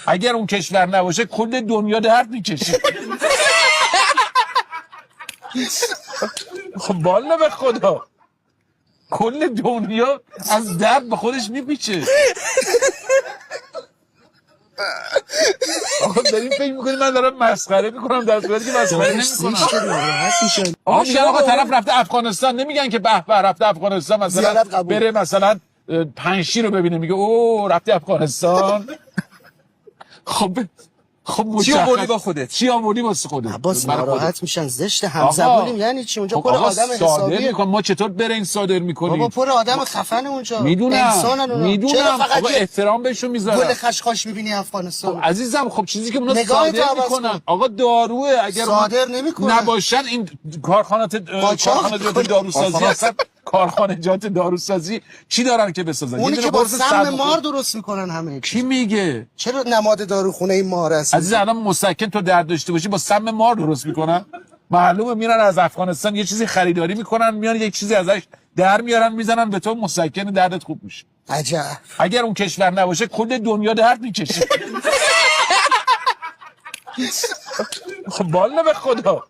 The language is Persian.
اگر اون کشور نباشه کل دنیا درد میکشه. خب والا به خدا کل دنیا از درد به خودش میپیچه. آقا داریم فکر میکنیم من دارم مسخره میکنم در صورتی که مسخره نمیکنم. آقا میگن آقا طرف رفته افغانستان، نمیگن که به به رفته افغانستان مثلا بره مثلا پنشی رو ببینه میگه او رفته افغانستان. خب چی آوردی با خودت؟ چی آوردی واسه خودت؟ عباس ناراحت میشن زشت همزبونیم یعنی چی اونجا پر آدم حسابیه. ما چطور برنج صادر میکنیم؟ بابا پر آدم خفن اونجا. میدونم آقا احترام بهشون میذارم. گل خشخاش میبینی افغانستان. خب عزیزم خب چیزی که اونا صادر میکنن آقا داروه، اگر صادر نمیکنن نباشن این کارخانجات داروسازی اصلا کارخانجات داروسازی چی دارن که بسازن؟ اونی که با سم مار درست میکنن همه. کی میگه؟ چرا نماد داروخونه این مار است؟ عزیز الان مسکن تو درد داشته باشی با سم مار درست میکنن؟ معلومه میرن از افغانستان یه چیزی خریداری میکنن میان یک چیزی ازش در میارن میزنن به تو مسکن دردت خوب میشه. عجب. اگر اون کشور نباشه کل دنیا درد میکشه. خب والا به خدا